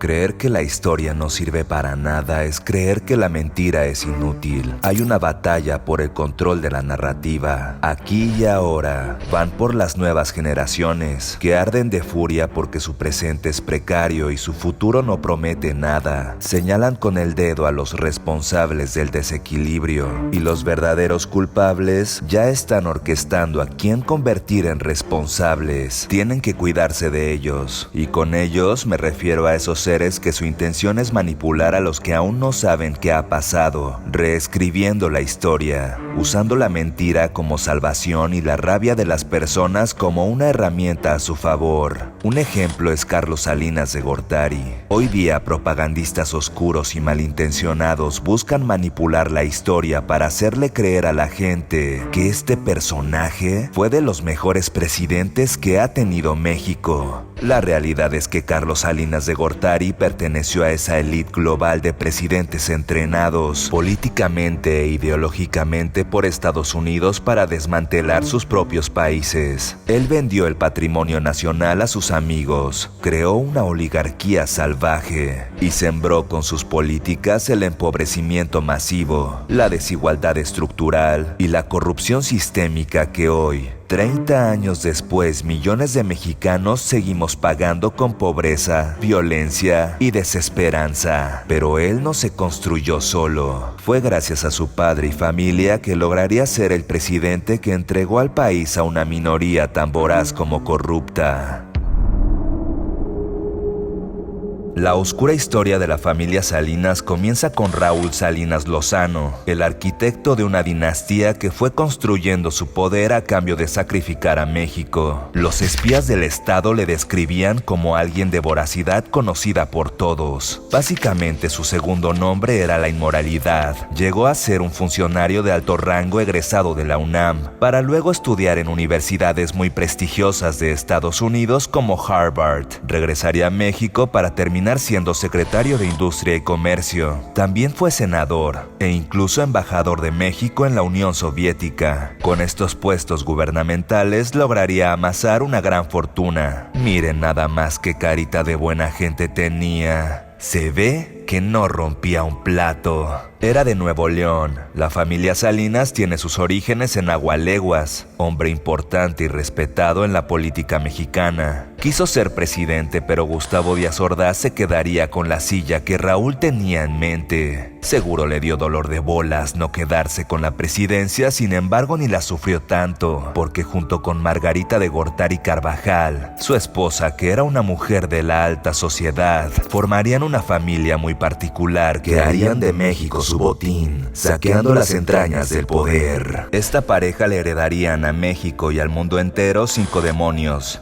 Creer que la historia no sirve para nada es creer que la mentira es inútil. Hay una batalla por el control de la narrativa. Aquí y ahora van por las nuevas generaciones que arden de furia porque su presente es precario y su futuro no promete nada. Señalan con el dedo a los responsables del desequilibrio y los verdaderos culpables ya están orquestando a quién convertir en responsables. Tienen que cuidarse de ellos y con ellos me refiero a esos seres que su intención es manipular a los que aún no saben qué ha pasado, reescribiendo la historia, usando la mentira como salvación y la rabia de las personas como una herramienta a su favor. Un ejemplo es Carlos Salinas de Gortari. Hoy día propagandistas oscuros y malintencionados buscan manipular la historia para hacerle creer a la gente que este personaje fue de los mejores presidentes que ha tenido México. La realidad es que Carlos Salinas de Gortari perteneció a esa élite global de presidentes entrenados políticamente e ideológicamente por Estados Unidos para desmantelar sus propios países. Él vendió el patrimonio nacional a sus amigos, creó una oligarquía salvaje y sembró con sus políticas el empobrecimiento masivo, la desigualdad estructural y la corrupción sistémica que hoy, 30 años después, millones de mexicanos seguimos pagando con pobreza, violencia y desesperanza. Pero él no se construyó solo. Fue gracias a su padre y familia que lograría ser el presidente que entregó al país a una minoría tan voraz como corrupta. La oscura historia de la familia Salinas comienza con Raúl Salinas Lozano, el arquitecto de una dinastía que fue construyendo su poder a cambio de sacrificar a México. Los espías del Estado le describían como alguien de voracidad conocida por todos. Básicamente su segundo nombre era la inmoralidad. Llegó a ser un funcionario de alto rango egresado de la UNAM, para luego estudiar en universidades muy prestigiosas de Estados Unidos como Harvard. Regresaría a México para terminar siendo secretario de Industria y Comercio. También fue senador e incluso embajador de México en la Unión Soviética. Con estos puestos gubernamentales lograría amasar una gran fortuna. Miren nada más qué carita de buena gente tenía. Se ve que no rompía un plato. Era de Nuevo León. La familia Salinas tiene sus orígenes en Agualeguas, hombre importante y respetado en la política mexicana. Quiso ser presidente, pero Gustavo Díaz Ordaz se quedaría con la silla que Raúl tenía en mente. Seguro le dio dolor de bolas no quedarse con la presidencia, sin embargo ni la sufrió tanto, porque junto con Margarita de Gortari Carvajal, su esposa, que era una mujer de la alta sociedad, formarían una familia muy particular que harían de México su botín, saqueando las entrañas del poder. Esta pareja le heredarían a México y al mundo entero 5 demonios.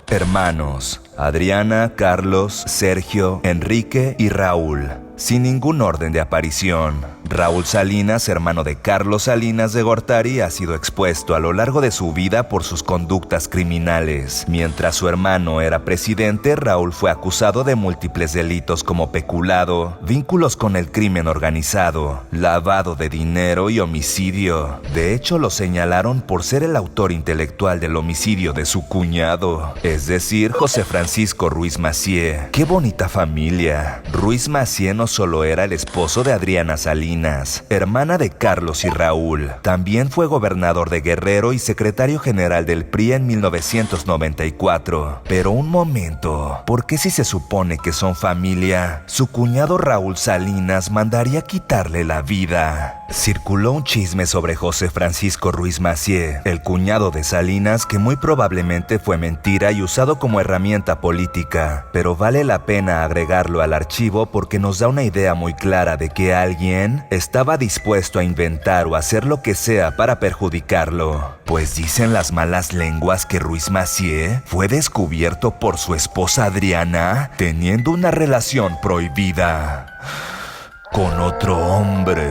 Hermanos: Adriana, Carlos, Sergio, Enrique y Raúl, sin ningún orden de aparición. Raúl Salinas, hermano de Carlos Salinas de Gortari, ha sido expuesto a lo largo de su vida por sus conductas criminales. Mientras su hermano era presidente, Raúl fue acusado de múltiples delitos como peculado, vínculos con el crimen organizado, lavado de dinero y homicidio. De hecho, lo señalaron por ser el autor intelectual del homicidio de su cuñado, es decir, José Francisco Ruiz Massieu. ¡Qué bonita familia! Ruiz Massieu no solo era el esposo de Adriana Salinas, hermana de Carlos y Raúl, también fue gobernador de Guerrero y secretario general del PRI en 1994. Pero un momento, ¿por qué si se supone que son familia, su cuñado Raúl Salinas mandaría quitarle la vida? Circuló un chisme sobre José Francisco Ruiz Massieu, el cuñado de Salinas, que muy probablemente fue mentira y usado como herramienta política, pero vale la pena agregarlo al archivo porque nos da una idea muy clara de que alguien estaba dispuesto a inventar o hacer lo que sea para perjudicarlo. Pues dicen las malas lenguas que Ruiz Massieu fue descubierto por su esposa Adriana teniendo una relación prohibida con otro hombre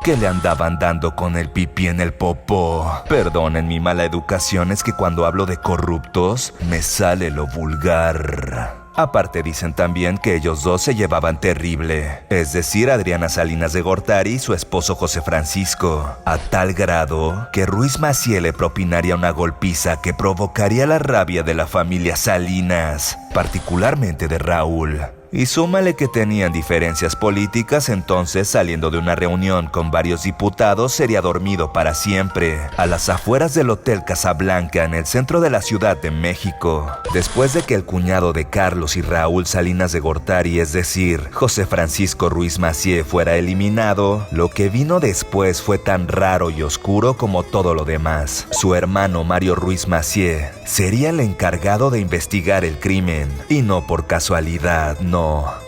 que le andaban dando con el pipí en el popó. Perdonen mi mala educación, es que cuando hablo de corruptos me sale lo vulgar. Aparte dicen también que ellos dos se llevaban terrible, es decir, Adriana Salinas de Gortari y su esposo José Francisco, a tal grado que Ruiz Massieu le propinaría una golpiza que provocaría la rabia de la familia Salinas. particularmente de Raúl. Y súmale que tenían diferencias políticas, entonces saliendo de una reunión con varios diputados sería dormido para siempre, a las afueras del Hotel Casablanca en el centro de la Ciudad de México. Después de que el cuñado de Carlos y Raúl Salinas de Gortari, es decir, José Francisco Ruiz Massieu, fuera eliminado, lo que vino después fue tan raro y oscuro como todo lo demás. Su hermano Mario Ruiz Massieu sería el encargado de investigar el crimen, y no por casualidad, no.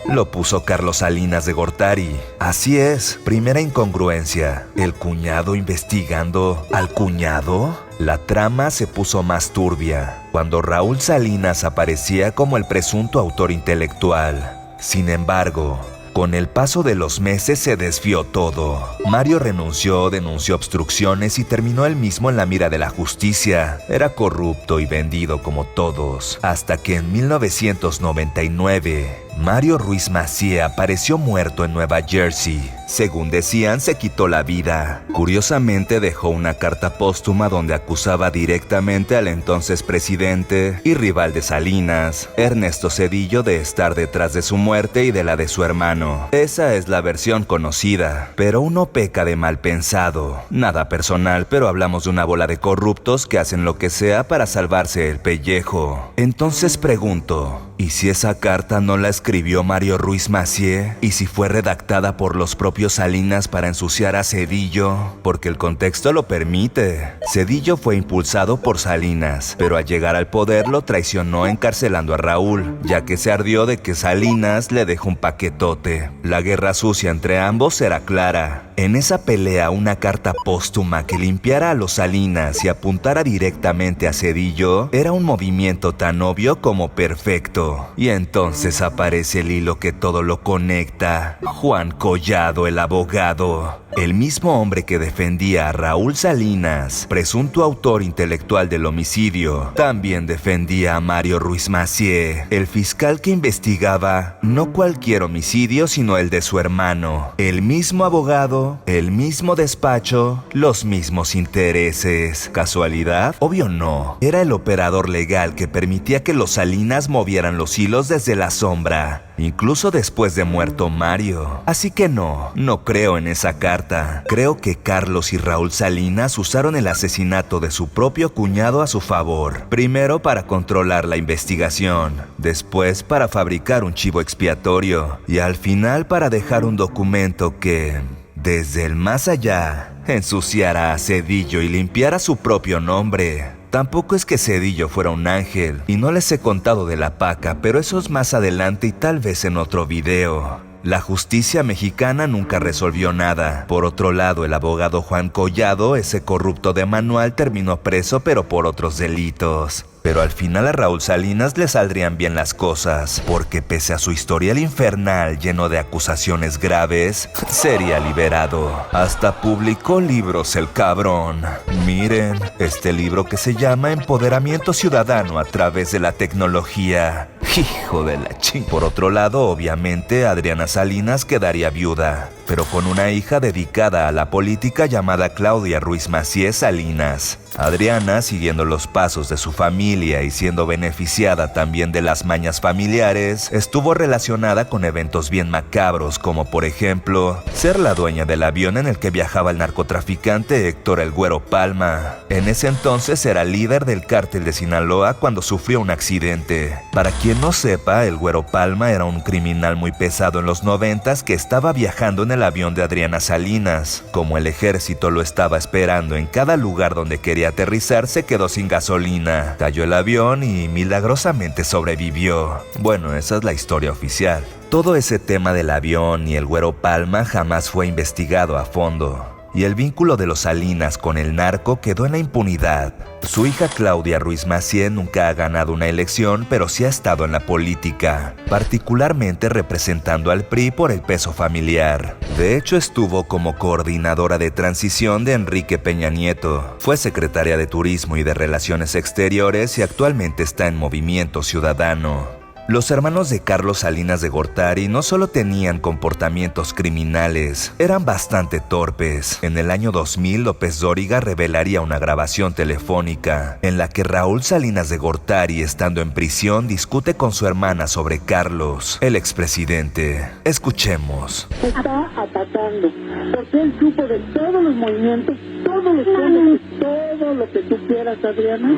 Lo puso Carlos Salinas de Gortari. Así es, primera incongruencia. ¿El cuñado investigando al cuñado? La trama se puso más turbia cuando Raúl Salinas aparecía como el presunto autor intelectual. Sin embargo, con el paso de los meses se desvió todo. Mario renunció, denunció obstrucciones y terminó él mismo en la mira de la justicia. Era corrupto y vendido como todos, hasta que en 1999... Mario Ruiz Massieu apareció muerto en Nueva Jersey. Según decían, se quitó la vida. Curiosamente, dejó una carta póstuma donde acusaba directamente al entonces presidente y rival de Salinas, Ernesto Zedillo, de estar detrás de su muerte y de la de su hermano. Esa es la versión conocida, pero uno peca de mal pensado. Nada personal, pero hablamos de una bola de corruptos que hacen lo que sea para salvarse el pellejo. Entonces pregunto, ¿y si esa carta no la escribió Mario Ruiz Massieu? ¿Y si fue redactada por los propios Salinas para ensuciar a Zedillo? Porque el contexto lo permite. Zedillo fue impulsado por Salinas, pero al llegar al poder lo traicionó encarcelando a Raúl, ya que se ardió de que Salinas le dejó un paquetote. La guerra sucia entre ambos era clara. En esa pelea, una carta póstuma que limpiara a los Salinas y apuntara directamente a Zedillo era un movimiento tan obvio como perfecto. Y entonces aparece el hilo que todo lo conecta. Juan Collado, el abogado, el mismo hombre que defendía a Raúl Salinas, presunto autor intelectual del homicidio, también defendía a Mario Ruiz Massieu, el fiscal que investigaba no cualquier homicidio sino el de su hermano. El mismo abogado, el mismo despacho, los mismos intereses. ¿Casualidad? Obvio no. Era el operador legal que permitía que los Salinas movieran los hilos desde la sombra, incluso después de muerto Mario. Así que no creo en esa carta. Creo que Carlos y Raúl Salinas usaron el asesinato de su propio cuñado a su favor. Primero para controlar la investigación, después para fabricar un chivo expiatorio y al final para dejar un documento que, desde el más allá, ensuciara a Zedillo y limpiara su propio nombre. Tampoco es que Zedillo fuera un ángel, y no les he contado de la paca, pero eso es más adelante y tal vez en otro video. La justicia mexicana nunca resolvió nada. Por otro lado, el abogado Juan Collado, ese corrupto de manual, terminó preso pero por otros delitos. Pero al final a Raúl Salinas le saldrían bien las cosas, porque pese a su historial infernal lleno de acusaciones graves, sería liberado. Hasta publicó libros el cabrón. Miren, este libro que se llama Empoderamiento Ciudadano a través de la tecnología. Hijo de la ching. Por otro lado, obviamente, Adriana Salinas quedaría viuda, pero con una hija dedicada a la política llamada Claudia Ruiz Massieu Salinas. Adriana, siguiendo los pasos de su familia y siendo beneficiada también de las mañas familiares, estuvo relacionada con eventos bien macabros, como por ejemplo, ser la dueña del avión en el que viajaba el narcotraficante Héctor El Güero Palma. En ese entonces era líder del cártel de Sinaloa cuando sufrió un accidente. Para quien no sepa, El Güero Palma era un criminal muy pesado en los 90s que estaba viajando en el avión de Adriana Salinas. Como el ejército lo estaba esperando en cada lugar donde quería aterrizar, se quedó sin gasolina. Cayó el avión y milagrosamente sobrevivió. Bueno, esa es la historia oficial. Todo ese tema del avión y el Güero Palma jamás fue investigado a fondo. Y el vínculo de los Salinas con el narco quedó en la impunidad. Su hija Claudia Ruiz Massieu nunca ha ganado una elección, pero sí ha estado en la política, particularmente representando al PRI por el peso familiar. De hecho, estuvo como coordinadora de transición de Enrique Peña Nieto. Fue secretaria de Turismo y de Relaciones Exteriores y actualmente está en Movimiento Ciudadano. Los hermanos de Carlos Salinas de Gortari no solo tenían comportamientos criminales, eran bastante torpes. En el año 2000, López Dóriga revelaría una grabación telefónica en la que Raúl Salinas de Gortari, estando en prisión, discute con su hermana sobre Carlos, el expresidente. Escuchemos. Está atacando, porque él supo de todos los movimientos, todos los planes, todo lo que tú quieras, Adriana,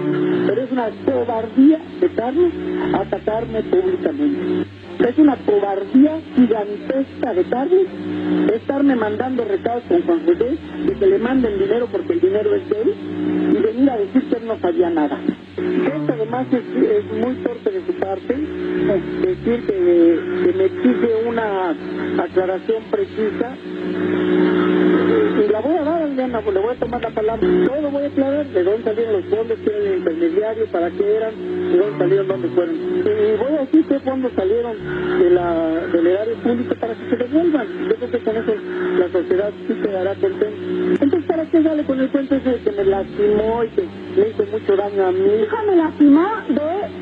pero es una cobardía de Carlos atacarme públicamente. Es una cobardía gigantesca de Carlos estarme mandando recados con Juan José de que le manden dinero porque el dinero es de él y venir a decir que él no sabía nada. Esto además es muy torpe de su parte, decir que me exige una aclaración precisa. Y la voy a dar, Adriana, pues le voy a tomar la palabra. Todo voy a aclarar de dónde salieron los fondos, quién era el intermediario, para qué eran, de dónde salieron, dónde fueron. Y voy a decir qué fondos salieron del erario público para que se devuelvan. Yo creo que con eso la sociedad sí quedará contenta. Entonces, ¿para qué sale con el cuento ese de que me lastimó y que le hizo mucho daño a mí? Hijo, me lastimó de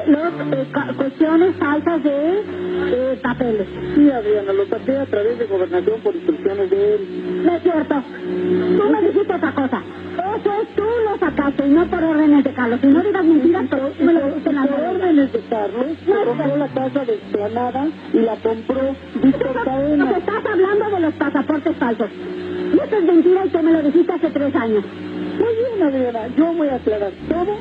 las cuestiones falsas de papeles. Sí, Adriana, lo saqué a través de gobernación por instrucciones de él. No es cierto. Tú me dijiste otra cosa. Eso es, tú lo sacaste y no por órdenes de Carlos. Si no digas mentiras, pero tú me lo dijiste en la Por órdenes de Carlos, compró la casa de Explanada y la compró Víctor Cadena. Estás hablando de los pasaportes falsos. Y eso es mentira y tú me lo dijiste hace 3 años. Muy bien, Adriana, yo voy a aclarar todo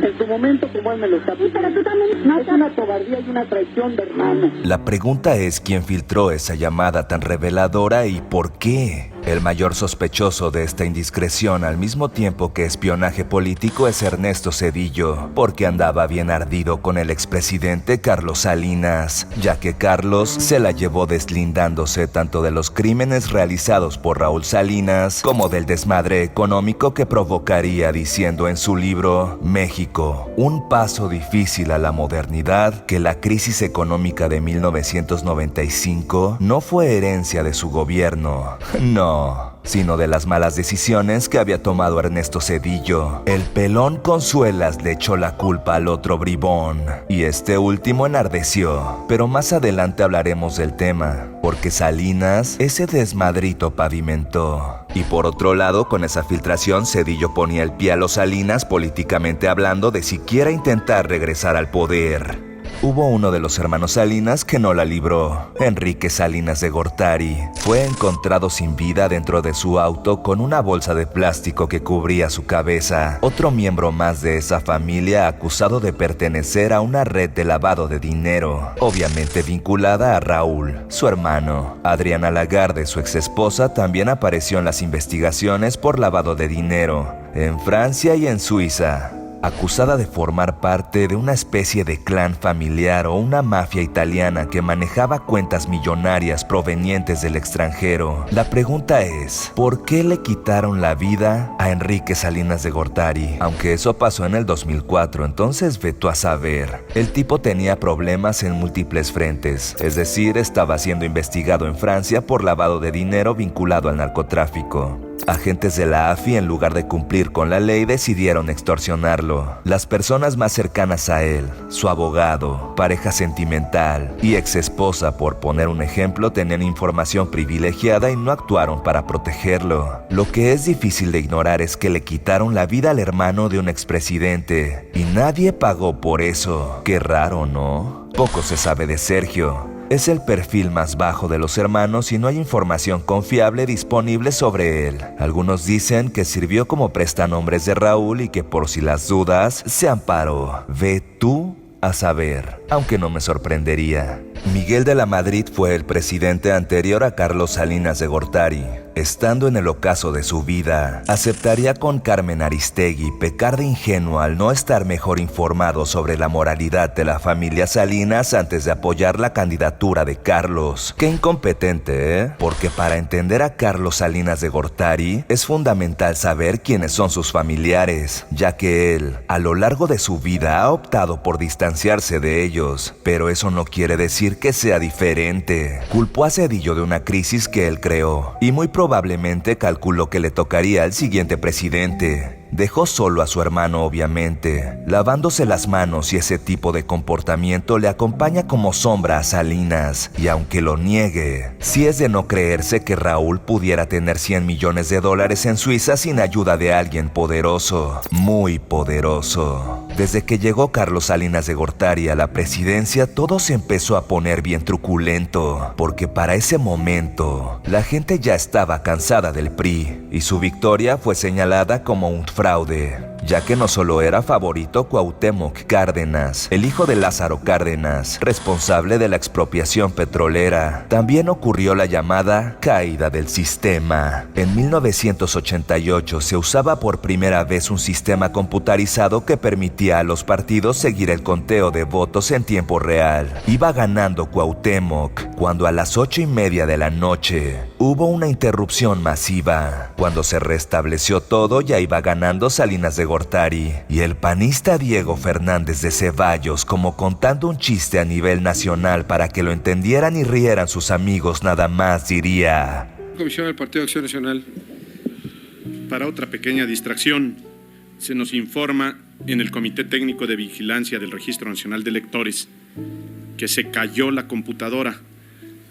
en su momento como él me lo está. Sí, pero tú también... No, es una cobardía y una traición de hermano. La pregunta es quién filtró esa llamada tan reveladora y por qué. El mayor sospechoso de esta indiscreción al mismo tiempo que espionaje político es Ernesto Zedillo, porque andaba bien ardido con el expresidente Carlos Salinas, ya que Carlos se la llevó deslindándose tanto de los crímenes realizados por Raúl Salinas como del desmadre económico que provocaría, diciendo en su libro México, un paso difícil a la modernidad, que la crisis económica de 1995 no fue herencia de su gobierno. No, sino de las malas decisiones que había tomado Ernesto Zedillo. El pelón Consuelas le echó la culpa al otro bribón, y este último enardeció. Pero más adelante hablaremos del tema, porque Salinas ese desmadrito pavimentó. Y por otro lado, con esa filtración, Zedillo ponía el pie a los Salinas políticamente hablando de siquiera intentar regresar al poder. Hubo uno de los hermanos Salinas que no la libró. Enrique Salinas de Gortari fue encontrado sin vida dentro de su auto con una bolsa de plástico que cubría su cabeza. Otro miembro más de esa familia acusado de pertenecer a una red de lavado de dinero, obviamente vinculada a Raúl, su hermano. Adriana Lagarde, su exesposa, también apareció en las investigaciones por lavado de dinero en Francia y en Suiza, acusada de formar parte de una especie de clan familiar o una mafia italiana que manejaba cuentas millonarias provenientes del extranjero. La pregunta es, ¿por qué le quitaron la vida a Enrique Salinas de Gortari? Aunque eso pasó en el 2004, entonces ve tú a saber. El tipo tenía problemas en múltiples frentes, es decir, estaba siendo investigado en Francia por lavado de dinero vinculado al narcotráfico. Agentes de la AFI, en lugar de cumplir con la ley, decidieron extorsionarlo. Las personas más cercanas a él, su abogado, pareja sentimental y exesposa, por poner un ejemplo, tenían información privilegiada y no actuaron para protegerlo. Lo que es difícil de ignorar es que le quitaron la vida al hermano de un expresidente y nadie pagó por eso. Qué raro, ¿no? Poco se sabe de Sergio. Es el perfil más bajo de los hermanos y no hay información confiable disponible sobre él. Algunos dicen que sirvió como prestanombres de Raúl y que por si las dudas se amparó. Ve tú a saber, aunque no me sorprendería. Miguel de la Madrid fue el presidente anterior a Carlos Salinas de Gortari. Estando en el ocaso de su vida, aceptaría con Carmen Aristegui pecar de ingenuo al no estar mejor informado sobre la moralidad de la familia Salinas antes de apoyar la candidatura de Carlos. Qué incompetente, ¿eh? Porque para entender a Carlos Salinas de Gortari es fundamental saber quiénes son sus familiares, ya que él, a lo largo de su vida, ha optado por distanciarse de ellos. Pero eso no quiere decir que sea diferente. Culpó a Zedillo de una crisis que él creó, y muy probablemente calculó que le tocaría al siguiente presidente. Dejó solo a su hermano, obviamente, lavándose las manos, y ese tipo de comportamiento le acompaña como sombra a Salinas. Y aunque lo niegue, sí es de no creerse que Raúl pudiera tener $100 millones en Suiza sin ayuda de alguien poderoso, muy poderoso. Desde que llegó Carlos Salinas de Gortari a la presidencia, todo se empezó a poner bien truculento, porque para ese momento la gente ya estaba cansada del PRI y su victoria fue señalada como un fraude, ya que no solo era favorito Cuauhtémoc Cárdenas, el hijo de Lázaro Cárdenas, responsable de la expropiación petrolera, también ocurrió la llamada caída del sistema. En 1988 se usaba por primera vez un sistema computarizado que permitía a los partidos seguir el conteo de votos en tiempo real. Iba ganando Cuauhtémoc cuando a las 8:30 de la noche hubo una interrupción masiva. Cuando se restableció todo, ya iba ganando Salinas de Gortari, y el panista Diego Fernández de Ceballos, como contando un chiste a nivel nacional para que lo entendieran y rieran sus amigos nada más, diría: Comisión del Partido de Acción Nacional. Para otra pequeña distracción, se nos informa en el Comité Técnico de Vigilancia del Registro Nacional de Electores que se cayó la computadora.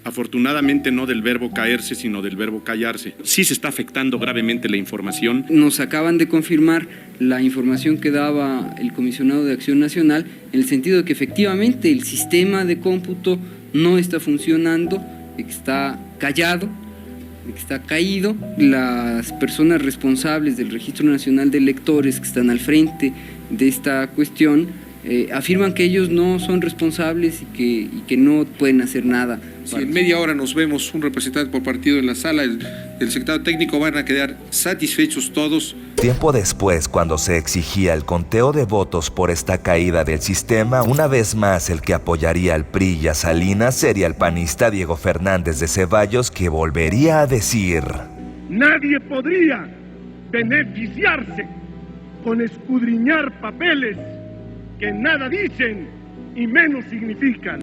Afortunadamente no del verbo caerse, sino del verbo callarse. Sí se está afectando gravemente la información. Nos acaban de confirmar la información que daba el Comisionado de Acción Nacional, en el sentido de que efectivamente el sistema de cómputo no está funcionando, que está callado, que está caído. Las personas responsables del Registro Nacional de Electores que están al frente de esta cuestión afirman que ellos no son responsables y que no pueden hacer nada. Si en media hora nos vemos un representante por partido en la sala, el secretario técnico, van a quedar satisfechos todos. Tiempo después, cuando se exigía el conteo de votos por esta caída del sistema, una vez más el que apoyaría al PRI y a Salinas sería el panista Diego Fernández de Ceballos, que volvería a decir: nadie podría beneficiarse con escudriñar papeles que nada dicen y menos significan.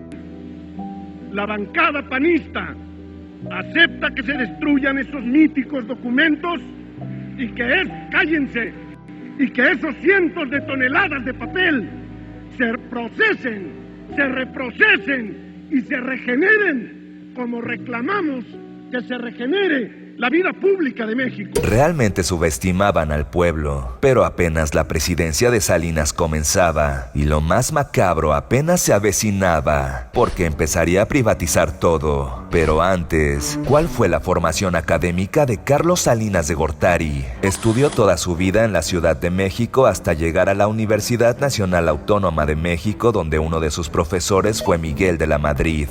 La bancada panista acepta que se destruyan esos míticos documentos y cállense, y que esos cientos de toneladas de papel se procesen, se reprocesen y se regeneren como reclamamos que se regenere la vida pública de México. Realmente subestimaban al pueblo, pero apenas la presidencia de Salinas comenzaba, y lo más macabro apenas se avecinaba, porque empezaría a privatizar todo. Pero antes, ¿cuál fue la formación académica de Carlos Salinas de Gortari? Estudió toda su vida en la Ciudad de México hasta llegar a la Universidad Nacional Autónoma de México, donde uno de sus profesores fue Miguel de la Madrid.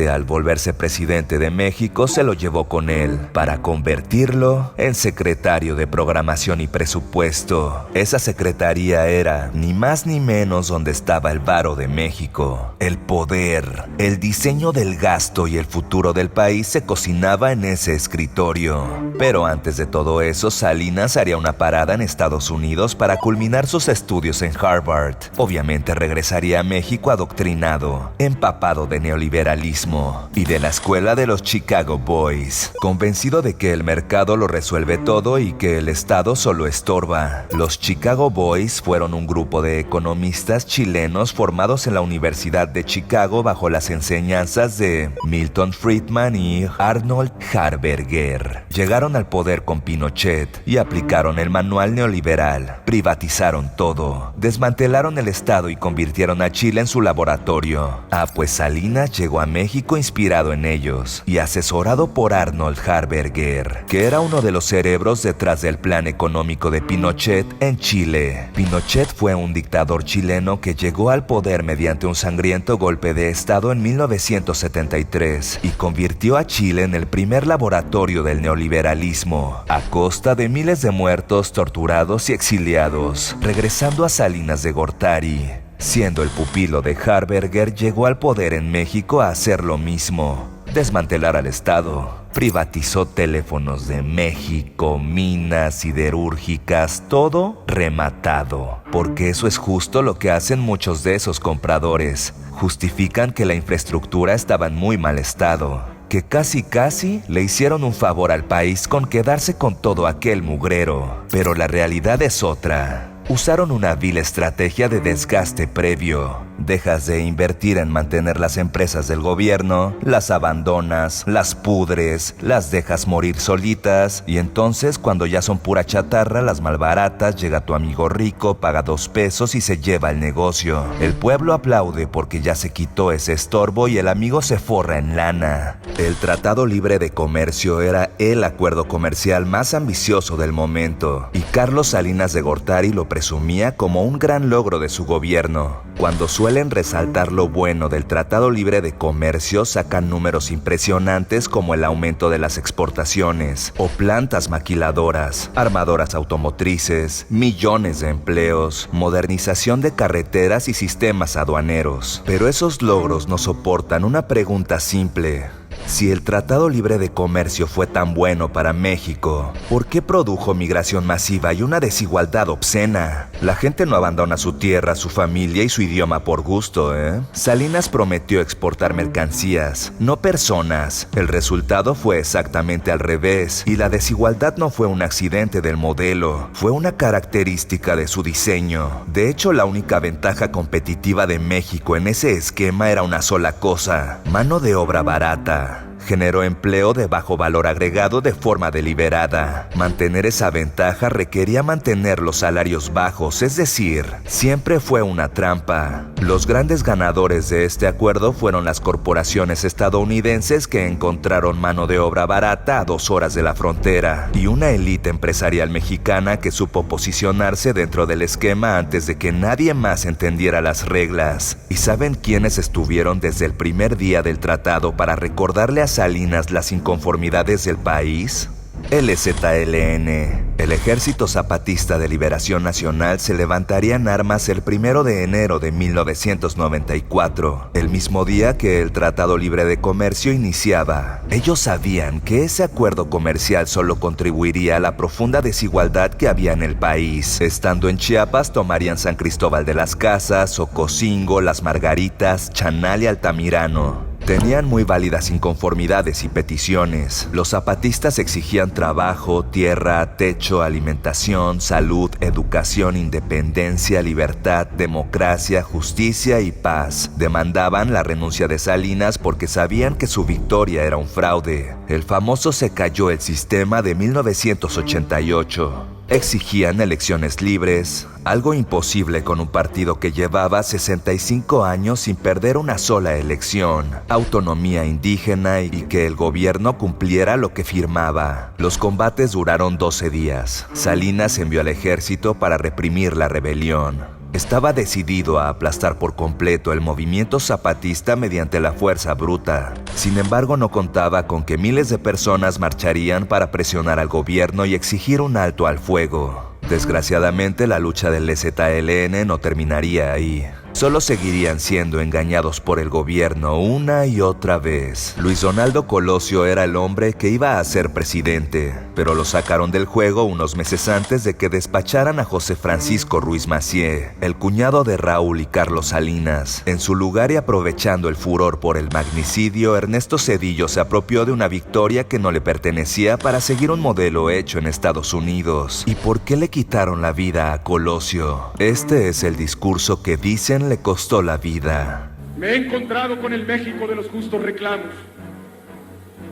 Al volverse presidente de México, se lo llevó con él para convertirlo en secretario de Programación y Presupuesto. Esa secretaría era, ni más ni menos, donde estaba el varo de México. El poder, el diseño del gasto y el futuro del país se cocinaba en ese escritorio. Pero antes de todo eso, Salinas haría una parada en Estados Unidos para culminar sus estudios en Harvard. Obviamente regresaría a México adoctrinado, empapado de neoliberalismo y de la escuela de los Chicago Boys, convencido de que el mercado lo resuelve todo y que el Estado solo estorba. Los Chicago Boys fueron un grupo de economistas chilenos formados en la Universidad de Chicago bajo las enseñanzas de Milton Friedman y Arnold Harberger. Llegaron al poder con Pinochet y aplicaron el manual neoliberal. Privatizaron todo, desmantelaron el Estado y convirtieron a Chile en su laboratorio. Pues Salinas llegó a México inspirado en ellos y asesorado por Arnold Harberger, que era uno de los cerebros detrás del plan económico de Pinochet en Chile. Pinochet fue un dictador chileno que llegó al poder mediante un sangriento golpe de Estado en 1973 y convirtió a Chile en el primer laboratorio del neoliberalismo, a costa de miles de muertos, torturados y exiliados. Regresando a Salinas de Gortari, siendo el pupilo de Harberger, llegó al poder en México a hacer lo mismo: desmantelar al Estado. Privatizó Teléfonos de México, minas siderúrgicas, todo rematado. Porque eso es justo lo que hacen muchos de esos compradores. Justifican que la infraestructura estaba en muy mal estado. que casi le hicieron un favor al país con quedarse con todo aquel mugrero. Pero la realidad es otra. Usaron una vil estrategia de desgaste previo. Dejas de invertir en mantener las empresas del gobierno, las abandonas, las pudres, las dejas morir solitas y entonces cuando ya son pura chatarra, las malbaratas, llega tu amigo rico, paga 2 pesos y se lleva el negocio. El pueblo aplaude porque ya se quitó ese estorbo y el amigo se forra en lana. El Tratado Libre de Comercio era el acuerdo comercial más ambicioso del momento y Carlos Salinas de Gortari lo presumía como un gran logro de su gobierno. Cuando suelen resaltar lo bueno del Tratado Libre de Comercio, sacan números impresionantes como el aumento de las exportaciones o plantas maquiladoras, armadoras automotrices, millones de empleos, modernización de carreteras y sistemas aduaneros. Pero esos logros no soportan una pregunta simple. Si el Tratado Libre de Comercio fue tan bueno para México, ¿por qué produjo migración masiva y una desigualdad obscena? La gente no abandona su tierra, su familia y su idioma por gusto, ¿eh? Salinas prometió exportar mercancías, no personas. El resultado fue exactamente al revés, y la desigualdad no fue un accidente del modelo, fue una característica de su diseño. De hecho, la única ventaja competitiva de México en ese esquema era una sola cosa: mano de obra barata. Generó empleo de bajo valor agregado de forma deliberada. Mantener esa ventaja requería mantener los salarios bajos, es decir, siempre fue una trampa. Los grandes ganadores de este acuerdo fueron las corporaciones estadounidenses que encontraron mano de obra barata a 2 horas de la frontera y una élite empresarial mexicana que supo posicionarse dentro del esquema antes de que nadie más entendiera las reglas. ¿Y saben quiénes estuvieron desde el primer día del tratado para recordarle a Salinas las inconformidades del país? El EZLN. El Ejército Zapatista de Liberación Nacional se levantaría en armas el 1 de enero de 1994, el mismo día que el Tratado Libre de Comercio iniciaba. Ellos sabían que ese acuerdo comercial solo contribuiría a la profunda desigualdad que había en el país. Estando en Chiapas, tomarían San Cristóbal de las Casas, Ocosingo, Las Margaritas, Chanal y Altamirano. Tenían muy válidas inconformidades y peticiones. Los zapatistas exigían trabajo, tierra, techo, alimentación, salud, educación, independencia, libertad, democracia, justicia y paz. Demandaban la renuncia de Salinas porque sabían que su victoria era un fraude. El famoso se cayó el sistema de 1988. Exigían elecciones libres, algo imposible con un partido que llevaba 65 años sin perder una sola elección, autonomía indígena y que el gobierno cumpliera lo que firmaba. Los combates duraron 12 días. Salinas envió al ejército para reprimir la rebelión. Estaba decidido a aplastar por completo el movimiento zapatista mediante la fuerza bruta. Sin embargo, no contaba con que miles de personas marcharían para presionar al gobierno y exigir un alto al fuego. Desgraciadamente, la lucha del EZLN no terminaría ahí. Solo seguirían siendo engañados por el gobierno una y otra vez. Luis Donaldo Colosio era el hombre que iba a ser presidente, pero lo sacaron del juego unos meses antes de que despacharan a José Francisco Ruiz Massieu, el cuñado de Raúl y Carlos Salinas. En su lugar y aprovechando el furor por el magnicidio, Ernesto Zedillo se apropió de una victoria que no le pertenecía para seguir un modelo hecho en Estados Unidos. ¿Y por qué le quitaron la vida a Colosio? Este es el discurso que dicen le costó la vida. Me he encontrado con el México de los justos reclamos,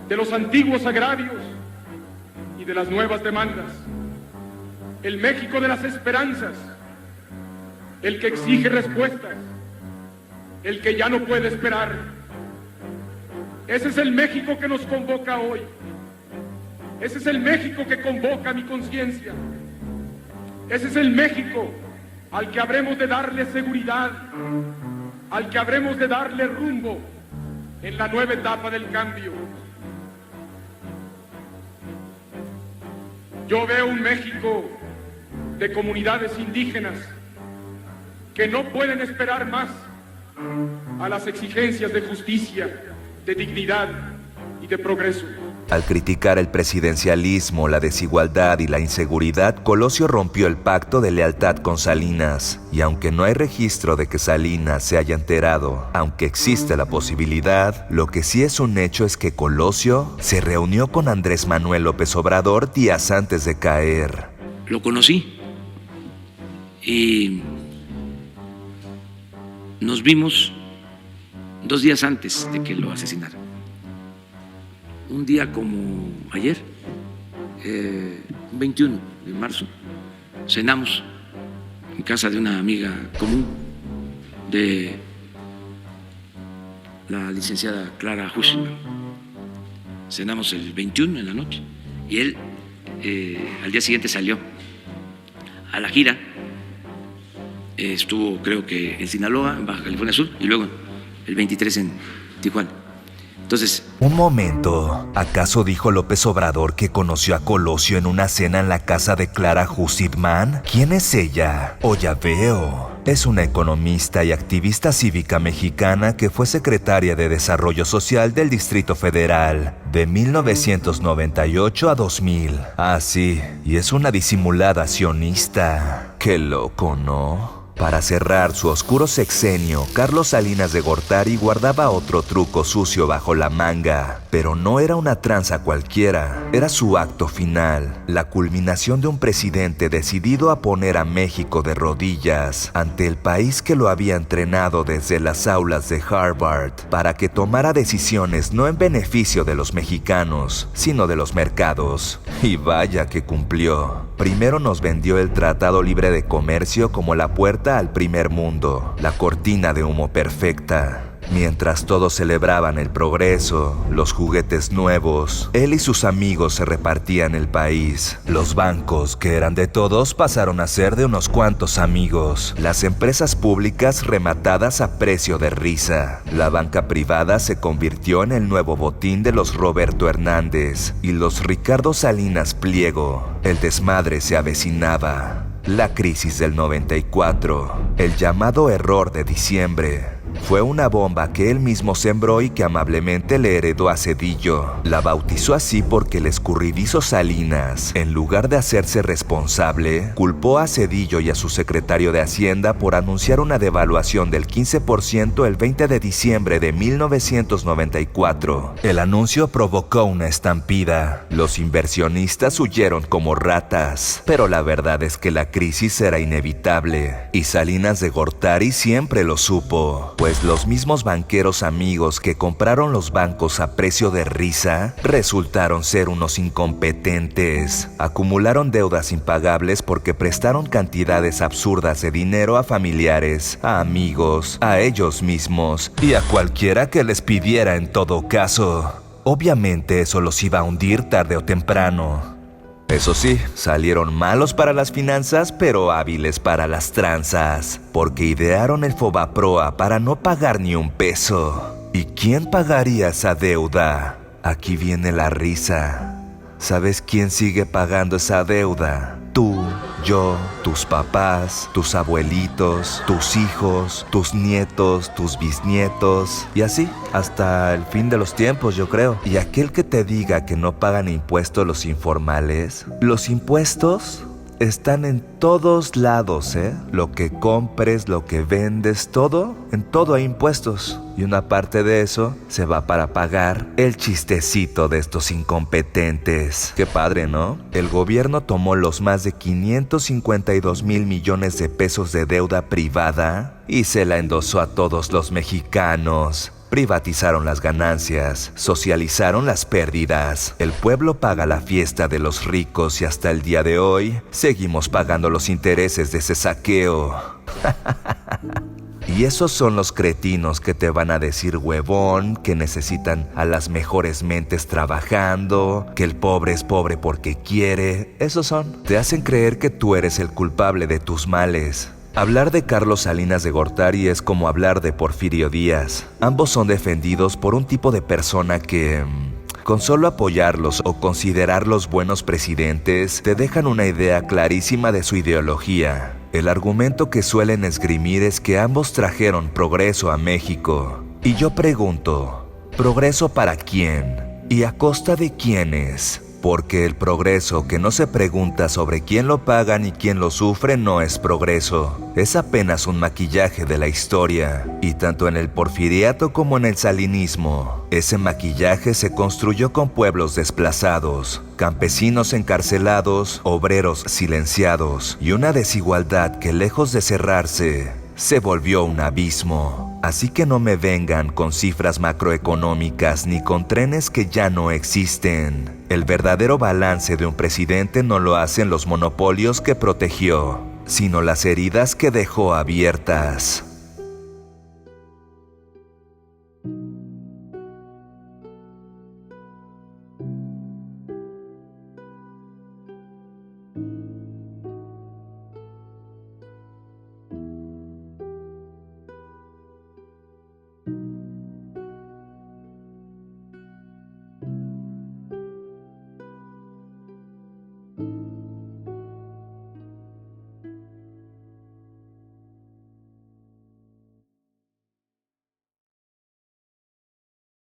de los antiguos agravios y de las nuevas demandas. El México de las esperanzas, el que exige respuestas, el que ya no puede esperar. Ese es el México que nos convoca hoy. Ese es el México que convoca mi conciencia. Ese es el México al que habremos de darle seguridad, al que habremos de darle rumbo en la nueva etapa del cambio. Yo veo un México de comunidades indígenas que no pueden esperar más a las exigencias de justicia, de dignidad y de progreso. Al criticar el presidencialismo, la desigualdad y la inseguridad, Colosio rompió el pacto de lealtad con Salinas. Y aunque no hay registro de que Salinas se haya enterado, aunque existe la posibilidad, lo que sí es un hecho es que Colosio se reunió con Andrés Manuel López Obrador días antes de caer. Lo conocí y nos vimos 2 días antes de que lo asesinaran. Un día como ayer, 21 de marzo, cenamos en casa de una amiga común de la licenciada Clara Hushman. Cenamos el 21 en la noche y él al día siguiente salió a la gira. Estuvo, creo que en Sinaloa, en Baja California Sur, y luego el 23 en Tijuana. Entonces... Un momento, ¿acaso dijo López Obrador que conoció a Colosio en una cena en la casa de Clara Hushman? ¿Quién es ella? Oh, ya veo. Es una economista y activista cívica mexicana que fue secretaria de Desarrollo Social del Distrito Federal de 1998 a 2000. Ah, sí, y es una disimulada sionista. Qué loco, ¿no? Para cerrar su oscuro sexenio, Carlos Salinas de Gortari guardaba otro truco sucio bajo la manga. Pero no era una tranza cualquiera, era su acto final, la culminación de un presidente decidido a poner a México de rodillas ante el país que lo había entrenado desde las aulas de Harvard para que tomara decisiones no en beneficio de los mexicanos, sino de los mercados. Y vaya que cumplió. Primero nos vendió el Tratado Libre de Comercio como la puerta al primer mundo, la cortina de humo perfecta. Mientras todos celebraban el progreso, los juguetes nuevos, él y sus amigos se repartían el país. Los bancos, que eran de todos, pasaron a ser de unos cuantos amigos. Las empresas públicas rematadas a precio de risa. La banca privada se convirtió en el nuevo botín de los Roberto Hernández y los Ricardo Salinas Pliego. El desmadre se avecinaba. La crisis del 94, el llamado error de diciembre, fue una bomba que él mismo sembró y que amablemente le heredó a Zedillo. La bautizó así porque el escurridizo Salinas, en lugar de hacerse responsable, culpó a Zedillo y a su secretario de Hacienda por anunciar una devaluación del 15% el 20 de diciembre de 1994. El anuncio provocó una estampida. Los inversionistas huyeron como ratas, pero la verdad es que la crisis era inevitable y Salinas de Gortari siempre lo supo. Pues los mismos banqueros amigos que compraron los bancos a precio de risa resultaron ser unos incompetentes. Acumularon deudas impagables porque prestaron cantidades absurdas de dinero a familiares, a amigos, a ellos mismos y a cualquiera que les pidiera en todo caso. Obviamente eso los iba a hundir tarde o temprano. Eso sí, salieron malos para las finanzas, pero hábiles para las tranzas, porque idearon el Fobaproa para no pagar ni un peso. ¿Y quién pagaría esa deuda? Aquí viene la risa. ¿Sabes quién sigue pagando esa deuda? Tú, yo, tus papás, tus abuelitos, tus hijos, tus nietos, tus bisnietos y así hasta el fin de los tiempos, yo creo. Y aquel que te diga que no pagan impuestos los informales, los impuestos están en todos lados, ¿eh? Lo que compres, lo que vendes, todo, en todo hay impuestos. Y una parte de eso se va para pagar el chistecito de estos incompetentes. Qué padre, ¿no? El gobierno tomó los más de 552 mil millones de pesos de deuda privada y se la endosó a todos los mexicanos. Privatizaron las ganancias, socializaron las pérdidas. El pueblo paga la fiesta de los ricos y hasta el día de hoy seguimos pagando los intereses de ese saqueo. Y esos son los cretinos que te van a decir huevón, que necesitan a las mejores mentes trabajando, que el pobre es pobre porque quiere. Esos son. Te hacen creer que tú eres el culpable de tus males. Hablar de Carlos Salinas de Gortari es como hablar de Porfirio Díaz. Ambos son defendidos por un tipo de persona que, con solo apoyarlos o considerarlos buenos presidentes, te dejan una idea clarísima de su ideología. El argumento que suelen esgrimir es que ambos trajeron progreso a México. Y yo pregunto, ¿progreso para quién? ¿Y a costa de quiénes? Porque el progreso que no se pregunta sobre quién lo paga ni quién lo sufre no es progreso. Es apenas un maquillaje de la historia. Y tanto en el porfiriato como en el salinismo, ese maquillaje se construyó con pueblos desplazados, campesinos encarcelados, obreros silenciados y una desigualdad que, lejos de cerrarse, se volvió un abismo. Así que no me vengan con cifras macroeconómicas ni con trenes que ya no existen. El verdadero balance de un presidente no lo hacen los monopolios que protegió, sino las heridas que dejó abiertas.